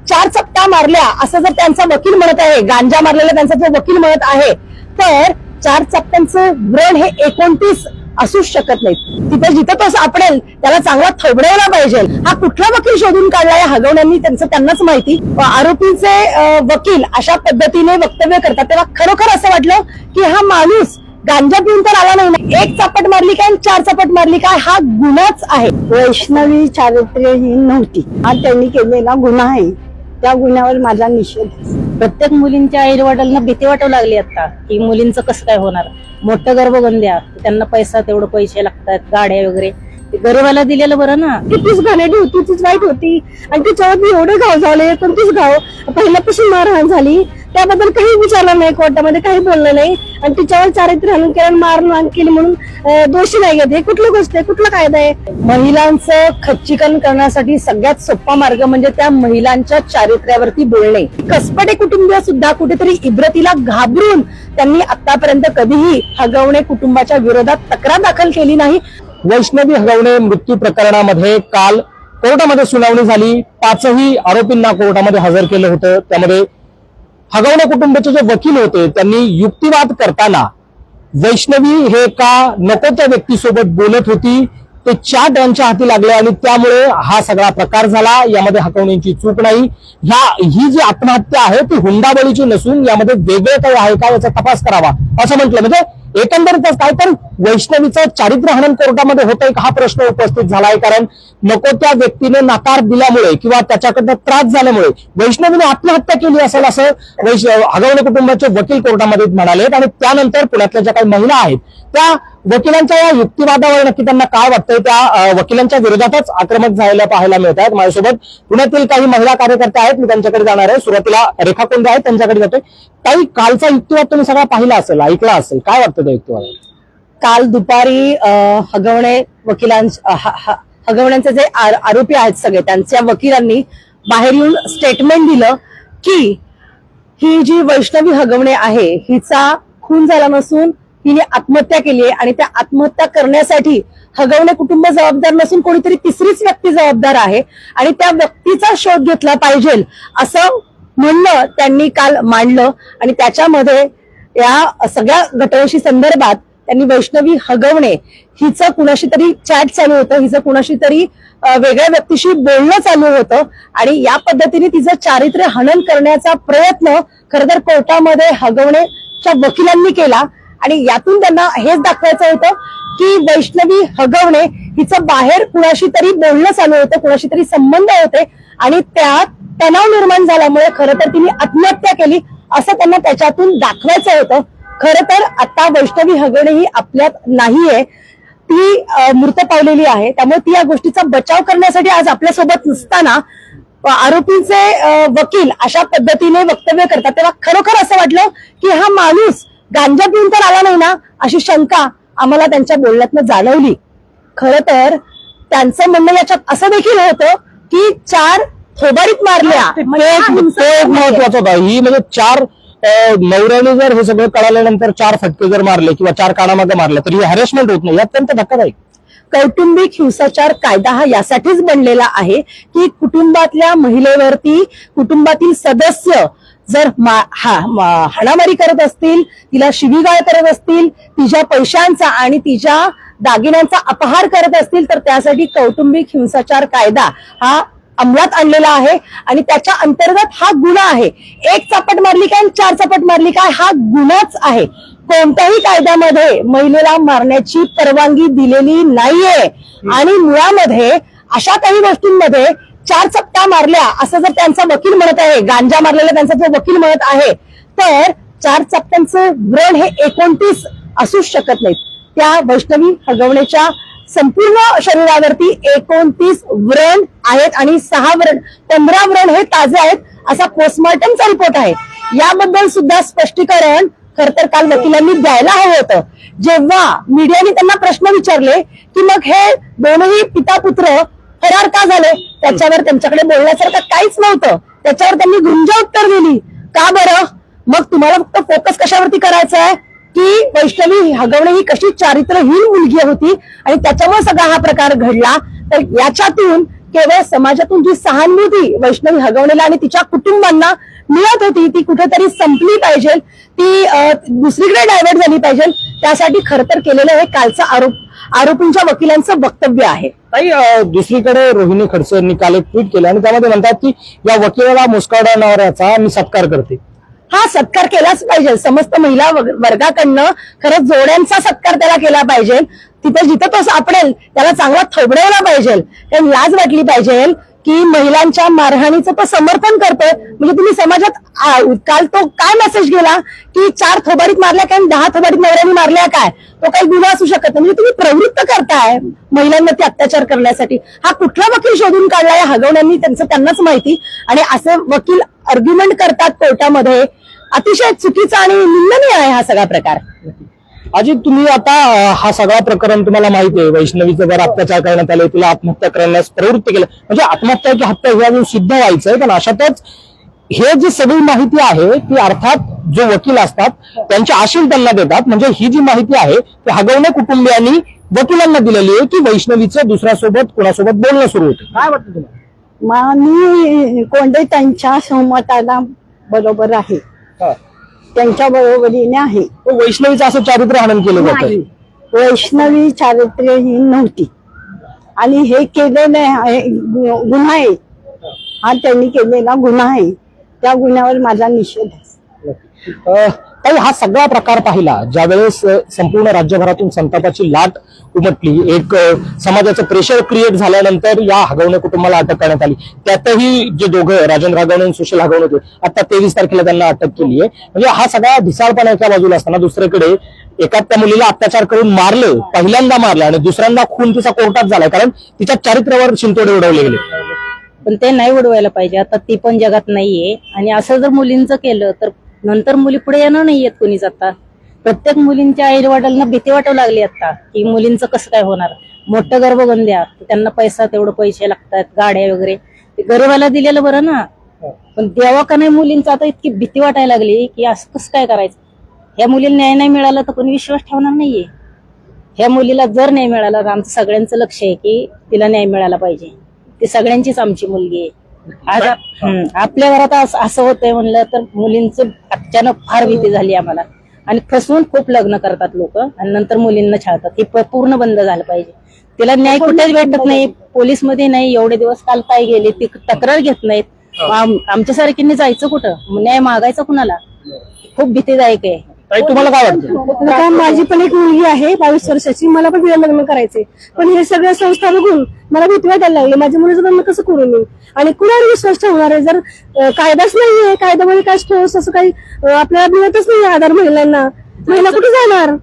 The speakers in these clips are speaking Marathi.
4 चपट्या मारल्या असं जर त्यांचा वकील म्हणत आहे, गांजा मारलेला त्यांचा जो वकील म्हणत आहे, तर 4 चपट्यांचं व्रण हे 29 असूच शकत नाहीत. तिथे जिथं तो सापडेल त्याला चांगला थोबडवला पाहिजे. हा कुठला वकील शोधून काढला या हगवण्यांनी त्यांनाच माहिती. आरोपीचे वकील अशा पद्धतीने वक्तव्य करतात तेव्हा खरोखर असं वाटलं की हा माणूस गांजा पिऊन तर आला नाही ना. 1 चापट मारली काय 4 चापट मारली काय हा गुन्हाच आहे. वैष्णवी चारित्र्यहीन नव्हती, हा त्यांनी केलेला गुन्हा आहे. त्या गुन्ह्यावर माझा निषेध. प्रत्येक मुलींच्या आई वडिलांना भीती वाटू लागली आता की मुलींचं कसं काय होणार. मोठं गर्भगंध्या, त्यांना तेवढं पैसे लागतात, गाड्या वगैरे. गरीबाला दिलेलं बरं ना. तीच घाणेरडी होती, तीच वाईट होती आणि तिच्यावर एवढे घाव झाले. पण तीच घाव पहिल्यापासून मारहाण झाली, त्याबद्दल काही विचारलं नाही, कोर्टामध्ये काही बोललं नाही. आणि तिच्यावर चारित्र्य हनन केलं, मारहाण केली म्हणून दोषी नाही घेत. हे कुठली गोष्ट आहे, कुठला कायदा आहे? महिलांचं खच्चीकरण करण्यासाठी सगळ्यात सोपा मार्ग म्हणजे त्या महिलांच्या चारित्र्यावरती बोलणे. कसपटे कुटुंबीय सुद्धा कुठेतरी इब्रतीला घाबरून त्यांनी आतापर्यंत कधीही हगवणे कुटुंबाच्या विरोधात तक्रार दाखल केली नाही. वैष्णवी हगवणे मृत्यू प्रकरणामध्ये काल कोर्टामध्ये सुनावणी झाली. 5ही आरोपींना कोर्टामध्ये हजर केलं होतं. त्यामध्ये हगवणे कुटुंबाचे जे वकील होते त्यांनी युक्तिवाद करताना वैष्णवी हे का नको त्या व्यक्तीसोबत बोलत होती ते चाट त्यांच्या हाती लागले आणि त्यामुळे हा सगळा प्रकार झाला. यामध्ये हगवणेंची चूक नाही. ही जी आत्महत्या आहे ती हुंडाबळीची नसून यामध्ये वेगळं काही आहे का याचा तपास करावा असं म्हटलं. म्हणजे एकंदरीतच काय तर वैष्णवीचं चारित्र्य हनन कोर्टामध्ये होतंय का हा प्रश्न उपस्थित झालाय. कारण नको त्या व्यक्तीने नकार दिल्यामुळे किंवा त्याच्याकडनं त्रास झाल्यामुळे वैष्णवीने आत्महत्या केली असेल असं हगवणे कुटुंबाचे वकील कोर्टामध्ये म्हणाले. आणि त्यानंतर पुण्यातल्या ज्या काही महिला आहेत त्या वकिलांच्या या युक्तिवादावर नक्की त्यांना काय वाटतंय त्या वकिलांच्या विरोधातच आक्रमक झालेल्या पाहायला मिळत आहेत. माझ्यासोबत पुण्यातील काही महिला कार्यकर्ते आहेत, मी त्यांच्याकडे जाणार आहे. सुरुवातीला रेखा कोंडे आहेत, त्यांच्याकडे जातोय. काही कालचा युक्तिवाद तुम्ही सगळा पाहिला असेल, ऐकला असेल, काय वाटतं त्या युक्तिवाद? काल दुपारी हगवण्यांचे जे आरोपी आहेत सगळे त्यांच्या वकिलांनी बाहेर येऊन स्टेटमेंट दिलं की ही जी वैष्णवी हगवणे आहे हिचा खून झाला नसून हिने आत्महत्या केली आहे आणि त्या आत्महत्या करण्यासाठी हगवणे कुटुंब जबाबदार नसून कोणीतरी तिसरीच व्यक्ती जबाबदार आहे आणि त्या व्यक्तीचा शोध घेतला पाहिजे असं म्हणणं त्यांनी काल मांडलं. आणि त्याच्यामध्ये या सगळ्या घटनेशी संदर्भात त्यांनी वैष्णवी हगवणे हिचं कुणाशी तरी चॅट चालू होतं, हिचं कुणाशी तरी वेगळ्या व्यक्तीशी बोलणं चालू होतं आणि या पद्धतीने तिचं चारित्र्य हनन करण्याचा प्रयत्न खरं तर कोर्टामध्ये हगवणेच्या वकिलांनी केला. आणि यातून त्यांना हेच दाखवायचं होतं की वैष्णवी हगवणे हिचं बाहेर कुणाशी तरी बोलणं चालू होतं, कुणाशी तरी संबंध होते आणि त्यात तणाव निर्माण झाल्यामुळे खरं तर तिने आत्महत्या केली असं त्यांना त्याच्यातून दाखवायचं होतं. खरं तर आता वैष्णवी हगवणे ही आपल्यात नाहीये, ती मृत पावलेली आहे. त्यामुळे ती या गोष्टीचा बचाव करण्यासाठी आज आपल्यासोबत नसताना आरोपीचे वकील अशा पद्धतीने वक्तव्य करतात तेव्हा खरोखर असं वाटलं की हा माणूस गांजा पिऊन तर आला नाही ना अशी शंका आम्हाला त्यांच्या बोलण्यातनं जाणवली. खरं तर त्यांचं म्हणणं याच्यात असं देखील होतं की 4 थोबाडीत मारल्या. महत्वाचं होतं ही म्हणजे 4 नवऱ्याने जर हे सगळं कळाल्यानंतर 4 फटके जर मारले किंवा 4 कानामध्ये मारले तर ही हॅरेसमेंट होत नाही. अत्यंत धक्कादायक. कौटुंबिक हिंसाचार कायदा हा यासाठीच बनलेला आहे की कुटुंबातल्या महिलेवरती कुटुंबातील सदस्य जर हाणामारी करत असतील, तिला शिवीगाळ करत असतील, तिच्या पैशांचा आणि तिच्या दागिन्यांचा अपहार करत असतील तर त्यासाठी कौटुंबिक हिंसाचार कायदा हा अंमलात आणलेला आहे आणि त्याच्या अंतर्गत हा गुन्हा आहे. 1 चापट मारली काय 4 चापट मारली काय हा गुन्हाच आहे. कोणत्याही कायद्यामध्ये महिलेला मारण्याची परवानगी दिलेली नाहीये आणि मुळामध्ये अशा काही गोष्टींमध्ये 4 चपट्या मारल्या असं जर त्यांचा वकील म्हणत आहे, गांजा मारलेला त्यांचा जो वकील म्हणत आहे, तर 4 चपट्यांचं व्रण हे 29 असूच शकत नाहीत. त्या वैष्णवी हगवणेच्या संपूर्ण शरीरावरती 29 व्रण आहेत आणि 15 व्रण हे ताजे आहेत असा पोस्टमॉर्टमचा रिपोर्ट आहे. याबद्दल सुद्धा स्पष्टीकरण खर तर काल वकिलांनी द्यायला हवं होतं. जेव्हा मीडियाने त्यांना प्रश्न विचारले की मग हे दोनही पिता पुत्र फरार का झाले त्याच्यावर त्यांच्याकडे बोलण्यासारखं काहीच नव्हतं. त्याच्यावर त्यांनी गुंजा उत्तर दिली. का बरं? मग तुम्हाला फक्त फोकस कशावरती करायचा आहे की वैष्णवी हगवणे ही कशी चारित्र्यहीन मुलगी होती आणि त्याच्यामुळे सगळा हा प्रकार घडला. तर याच्यातून केवळ समाजातून जी सहानुभूती वैष्णवी हगवणेला आणि तिच्या कुटुंबांना मिळत होती ती कुठेतरी संपली पाहिजे, ती दुसरीकडे डायव्हर्ट झाली पाहिजे, त्यासाठी खरं तर केलेलं हे कालचं आरोपींच्या वकिलांचं वक्तव्य आहे. ताई, दुसरीकडे रोहिणी खडसे यांनी काल एक ट्विट केलं आणि त्यामध्ये म्हणतात की या वकिलाला मुस्काडणाऱ्याचा मी सत्कार करते. हा सत्कार केलाच पाहिजे. समस्त महिला वर्गाकडनं खरंच जोड्यांचा सत्कार त्याला केला पाहिजे. तिथे जिथं तो सापडेल त्याला चांगला थोबडवला पाहिजे. कारण लाज वाटली पाहिजे की महिलांच्या मारहाणीचं तो समर्थन करतोय. म्हणजे तुम्ही समाजात काल तो काय मेसेज गेला की 4 थोबाडीत मारल्या काय 10 थोबाडीत नवऱ्यांनी मारल्या काय, तो काही गुन्हा असू शकत नाही. म्हणजे तुम्ही प्रवृत्त करताय महिलांवरती अत्याचार करण्यासाठी. हा कुठला वकील शोधून काढला या हगवण्यांनी, त्यांनाच माहिती. आणि असे वकील आर्ग्युमेंट करतात कोर्टामध्ये, अतिशय चुकीचा आणि निंदनीय आहे हा सगळा प्रकार. अजित, तुम्ही आता हा सगळा प्रकरण तुम्हाला माहिती आहे, वैष्णवीचं जर अत्याचार करण्यात आले, तिला आत्महत्या करण्यास प्रवृत्त केलं, म्हणजे आत्महत्या की हत्या हे अजून सिद्ध व्हायचंय. पण अशातच हे जी सगळी माहिती आहे ती अर्थात जो वकील असतात त्यांचे आशील त्यांना देतात. म्हणजे ही जी माहिती आहे ती हगवणे कुटुंबियांनी वकिलांना दिलेली आहे की वैष्णवीचं दुसऱ्यासोबत कोणासोबत बोलणं सुरू होतं. काय वाटतं तुम्हाला? मी कोंडे त्यांच्या सहमताला बरोबर आहे, त्यांच्या बरोबरीने आहे. वैष्णवीचं असं चारित्र्य हनन केलं जातं. वैष्णवी चारित्र्यहीन नव्हती आणि हे केलेलं आहे गुन्हा आहे, हा त्यांनी केलेला गुन्हा आहे. त्या गुन्ह्यावर माझा निषेध आहे. ताई, हा सगळा प्रकार पाहिला ज्यावेळेस संपूर्ण राज्यभरातून संतापाची लाट उमटली, एक समाजाचं प्रेशर क्रिएट झाल्यानंतर या हगवणे कुटुंबाला अटक करण्यात आली. त्यातही जे दोघं राजेंद्र हगवणे आणि सुशील हगवणे होते, आता 23 तारखेला त्यांना अटक केली आहे. म्हणजे हा सगळा ढिसाळपणा एका बाजूला असताना दुसरीकडे एका त्या मुलीला अत्याचार करून मारलं, पहिल्यांदा मारलं आणि दुसऱ्यांदा खून तिचा कोर्टात झालाय कारण तिच्या चारित्र्यावर शिंतोडे उडवले गेले. पण ते नाही उडवायला पाहिजे. आता ती पण जगात नाहीये आणि असं जर मुलींचं केलं तर नंतर मुली पुढे येणार नाहीयेत कोणीच. आता प्रत्येक मुलींच्या आई वडिलांना भीती वाटू लागली आता की मुलींचं कसं काय होणार. मोठं घर बघून द्या, त्यांना तेवढं पैसे लागतात, गाड्या वगैरे, ते गरीबाला दिलेलं बरं ना. पण देवा का नाही मुलींचं आता इतकी भीती वाटायला लागली की असं कसं काय करायचं. ह्या मुलीला न्याय नाही मिळाला तर कोणी विश्वास ठेवणार नाहीये. ह्या मुलीला जर न्याय मिळाला तर आमचं सगळ्यांचं लक्ष आहे की तिला न्याय मिळाला पाहिजे. ती सगळ्यांचीच आमची मुलगी आहे. आज आपल्या घरात असं होतंय म्हणलं तर मुलींचं अचानक फार भीती झाली आम्हाला. आणि फसवून खूप लग्न करतात लोक आणि नंतर मुलींना छळतात. हे पूर्ण बंद झालं पाहिजे. तिला न्याय कुठेच भेटत नाही, पोलीस मध्ये नाही. एवढे दिवस काल काय गेले, ती तक्रार घेत नाहीत. आमच्यासारख्यांनी जायचं कुठं, न्याय मागायचा कुणाला, खूप भीतीदायक आहे. तुम्हाला काय वाटतं? आता माझी पण एक मुलगी आहे 22 वर्षाची, मला पण तिला लग्न करायचंय. पण हे सगळ्या संस्था बघून मला भीती वाटायला लागली, माझ्या मुलीचं लग्न कसं करू मी आणि कुणावर विश्वास ठेवणार आहे. जर कायदाच नाहीये, कायद्यामध्ये काय ठेवस असं काही आपल्याला मिळतच नाही आधार महिलांना, महिला कुठे जाणार.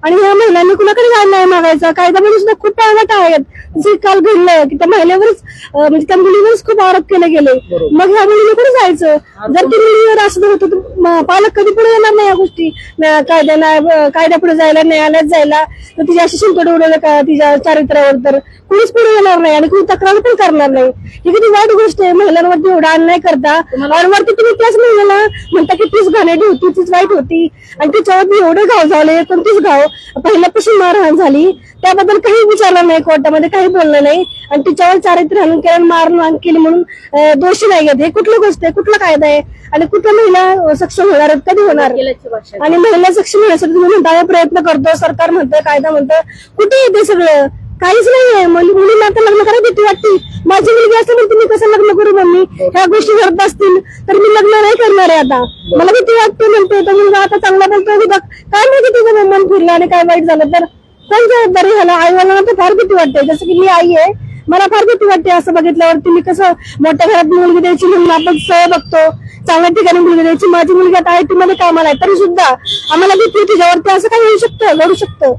आणि या महिलांनी कुणाकडे जायला नाही मागायचा. कायद्यामध्ये सुद्धा खूप टाळाटाळ आहेत. जे काल घडलं की त्या महिलेवरच म्हणजे त्या मुलीवरच खूप आरोप केले गेले. मग ह्या मुलीने कुठे जायचं. जर ती मुलीवर असं होतं तर पालक कधी पुढे येणार नाही या गोष्टी कायद्यापुढे जायला, न्यायालयात जायला. तर तिची अशी शिंतोड उडवलं का तिच्या चारित्र्यावर तर कुणीच पुढे येणार नाही आणि कुणी तक्रार पण करणार नाही. ही किती वाईट गोष्ट आहे. महिलांवरती एवढा अन्याय करता आणि वरती तुम्ही त्याच महिलेला म्हणता की तीच घाणेरडी होती, तीच वाईट होती आणि तिच्यावरती एवढे घाव झाले. पण तीच घाव पहिल्यापासून मारहाण झाली त्याबद्दल काही विचारलं नाही, कोर्टामध्ये काही बोललं नाही आणि तिच्यावर चारित्र्य हनन केलं, मारहाण केली म्हणून दोषी नाही घेत. हे कुठली गोष्ट आहे, कुठला कायदा आहे आणि कुठल्या महिला सक्षम होणार आहेत, कधी होणार. आणि महिला सक्षम होण्यासाठी तुम्ही म्हणता प्रयत्न करतो, सरकार म्हणतं, कायदा म्हणतं, कुठे येते सगळं, काहीच नाहीये. मुलींना आता लग्न करायला भीती वाटते. माझी मुलगी असं म्हणते मी कसं लग्न करू मम्मी, ह्या गोष्टी करत असतील तर मी लग्न नाही करणार आहे. आता मला भीती वाटते म्हणते. तर मुलगा आता चांगला बोलतो, काय माहिती तुझं मन फिरलं आणि काय वाईट झालं तर कोण जबाबदारी झालं. आईवडिलांना तर फार भीती वाटते. जसं की मी आई आहे, मला फार भीती वाटते असं बघितल्यावरती. मी कसं मोठ्या घरात मुलगी द्यायची म्हणून आपण सह बघतो, चांगल्या ठिकाणी मुलगी द्यायची. माझी मुलगी आता IT मध्ये कामाला आहे तरी सुद्धा आम्हाला भीती तिच्यावरती असं काही होऊ शकतं, घडू शकतं.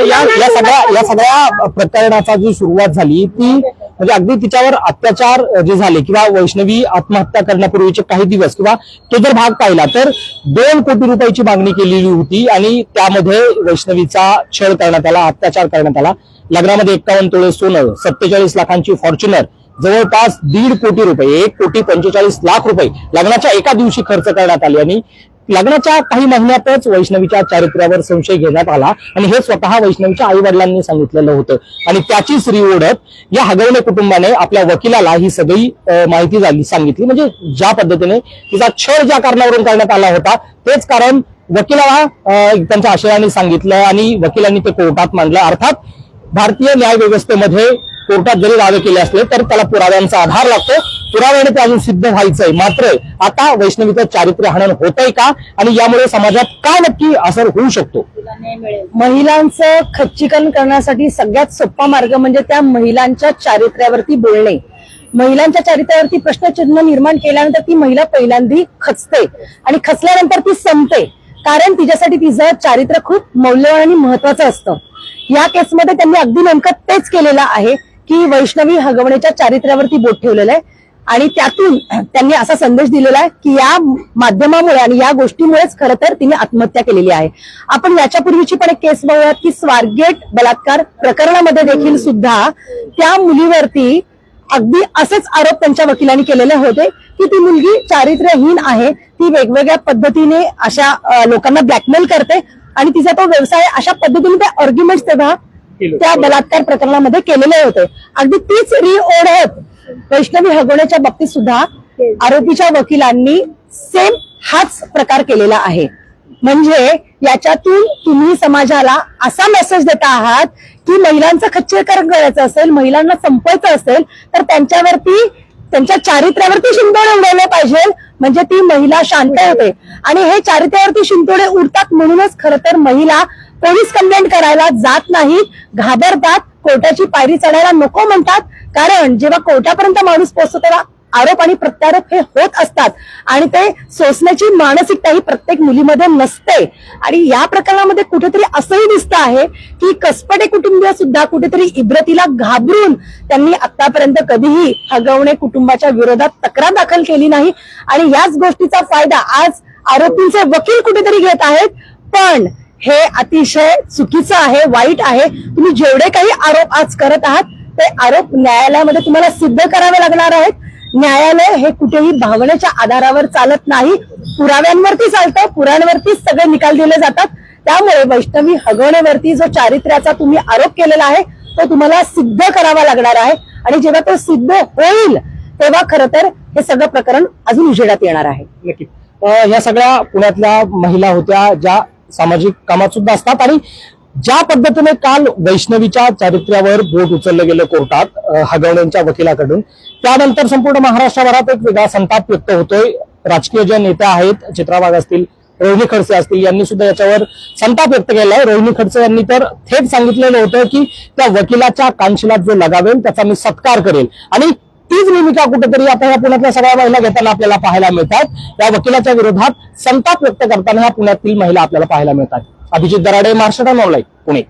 या सगळ्या प्रकरणाचा जी सुरुवात झाली ती म्हणजे अगदी तिच्यावर अत्याचार जे झाले किंवा वैष्णवी आत्महत्या करण्यापूर्वीचे काही दिवस किंवा तो जर भाग पाहिला तर 2 कोटी रुपयाची मागणी केलेली होती आणि त्यामध्ये वैष्णवीचा छळ करण्यात आला, अत्याचार करण्यात आला. लग्नामध्ये 51 तोळे सोनं, 47 लाखांची फॉर्च्युनर, जवळपास 1.5 कोटी रुपये, 1,45,00,000 रुपये लग्नाच्या एका दिवशी खर्च करण्यात आले आणि लग्नाच्या काही महिन्यातच वैष्णवीच्या चारित्र्यावर संशय घेण्यात आला आणि हे स्वतः वैष्णवीच्या आई वडिलांनी सांगितलेलं होतं आणि त्याचीच रिओढत या हगवणे कुटुंबाने आपल्या वकिलाला ही सगळी माहिती सांगितली. म्हणजे ज्या पद्धतीने तिचा छळ ज्या कारणावरून करण्यात आला होता तेच कारण वकिलाला त्यांच्या आशयाने सांगितलं आणि वकिलांनी ते कोर्टात मांडलं. अर्थात भारतीय न्याय व्यवस्थेमध्ये कोर्टात जरी दावे केले असले तर त्याला पुराव्यांचा आधार लागतो. पुराव्याने ते अजून सिद्ध व्हायचंय. मात्र आता वैष्णवीचं चारित्र्य हनन होतंय का आणि यामुळे समाजात काय नक्की असर होऊ शकतो? महिलांचं खच्चीकरण करण्यासाठी सगळ्यात सोपा मार्ग म्हणजे त्या महिलांच्या चारित्र्यावरती बोलणे. महिलांच्या चारित्र्यावरती प्रश्नचिन्ह निर्माण केल्यानंतर ती महिला पहिल्यांदा खचते आणि खचल्यानंतर ती संपते, कारण तिच्यासाठी तिचं चारित्र्य खूप मौल्यवान आणि महत्वाचं असतं. या केसमध्ये त्यांनी अगदी नेमकं तेच केलेलं आहे की वैष्णवी हगवणेच्या चारित्र्यावरती बोट ठेवलेलं आहे आणि त्यातून त्यांनी असा संदेश दिलेला आहे की या माध्यमामुळे आणि या गोष्टीमुळेच खरं तर तिने आत्महत्या केलेली आहे. आपण याच्यापूर्वीची पण एक केस बघूयात की स्वारगेट बलात्कार प्रकरणामध्ये देखील सुद्धा त्या मुलीवरती अगदी असेच आरोप त्यांच्या वकिलांनी केलेले होते की ती मुलगी चारित्र्यहीन आहे, ती वेगवेगळ्या पद्धतीने अशा लोकांना ब्लॅकमेल करते आणि तिचा तो व्यवसाय, अशा पद्धतीने ते आर्ग्युमेंट्स तेव्हा त्या बलात्कार प्रकरणामध्ये केलेले होते. अगदी तीच रिओढत वैष्णवी हगवण्याच्या बाबतीत सुद्धा आरोपीच्या वकिलांनी सेम हाच प्रकार केलेला आहे. म्हणजे याच्यातून तुम्ही समाजाला असा मेसेज देता आहात की महिलांचं खच्चीकरण करायचं असेल, महिलांना संपवायचं असेल तर त्यांच्यावरती, त्यांच्या चारित्र्यावरती शिंतोडे उडवले पाहिजे, म्हणजे ती महिला शांत होते. आणि हे चारित्र्यावरती शिंतोडे उडतात म्हणूनच खरं तर महिला पोलीस कंप्लेंट करायला जात नाहीत, घाबरतात, कोर्टाची पायरी चढायला नको म्हणतात. कारण जेव्हा कोर्टापर्यंत माणूस पोहोचतो तेव्हा आरोप आणि प्रत्यारोप हे होत असतात आणि ते सोसण्याची मानसिकता ही प्रत्येक मुलीमध्ये नसते. आणि या प्रकरणामध्ये कुठेतरी असंही दिसतं आहे की कसपटे कुटुंबीय सुद्धा कुठेतरी इब्रतीला घाबरून त्यांनी आतापर्यंत कधीही हगवणे कुटुंबाच्या विरोधात तक्रार दाखल केली नाही आणि याच गोष्टीचा फायदा आज आरोपींचे वकील कुठेतरी घेत आहेत. पण हे अतिशय चुकीचं आहे, वाईट आहे. तुम्ही जेवढे काही आरोप आज करत आहात ते आरोप न्यायालयामध्ये तुम्हाला सिद्ध करावे लागणार आहेत. न्यायालय हे कुठेही भावनेच्या आधारावर चालत नाही, पुराव्यांवरती चालतं, पुराव्यांवरती सगळे निकाल दिले जातात. त्यामुळे वैष्णवी हगवणेवरती जो चारित्र्याचा तुम्ही आरोप केलेला आहे तो तुम्हाला सिद्ध करावा लागणार आहे आणि जेव्हा तो सिद्ध होईल तेव्हा खरं तर हे सगळं प्रकरण अजून उजेडात येणार आहे. नक्की. या सगळ्या पुण्यातल्या महिला होत्या ज्या सामाजिक कामात सुद्धा असतात आणि ज्या पद्धतीने काल वैष्णवीच्या चारित्र्यावर बोट उचललं गेलं कोर्टात हगवण्यांच्या वकिलाकडून, त्यानंतर संपूर्ण महाराष्ट्रभरात एक वेगळा संताप व्यक्त होतोय. राजकीय ज्या नेत्या आहेत, चित्रा वाघ असतील, रोहिणी खडसे असतील, यांनी सुद्धा याच्यावर संताप व्यक्त केलाय. रोहिणी खडसे यांनी तर थेट सांगितलेलं होतं की त्या वकिलाच्या कानशिलात जो लगावेल त्याचा मी सत्कार करेल आणि तीच भूमिका कुठेतरी आता या पुण्यातल्या सगळ्या महिला घेताना आपल्याला पाहायला मिळतात. या वकिलाच्या विरोधात संताप व्यक्त करताना ह्या पुण्यातील महिला आपल्याला पाहायला मिळतात. अभिजित दराडे, महाराष्ट्र ऑनलाईन, पुणे.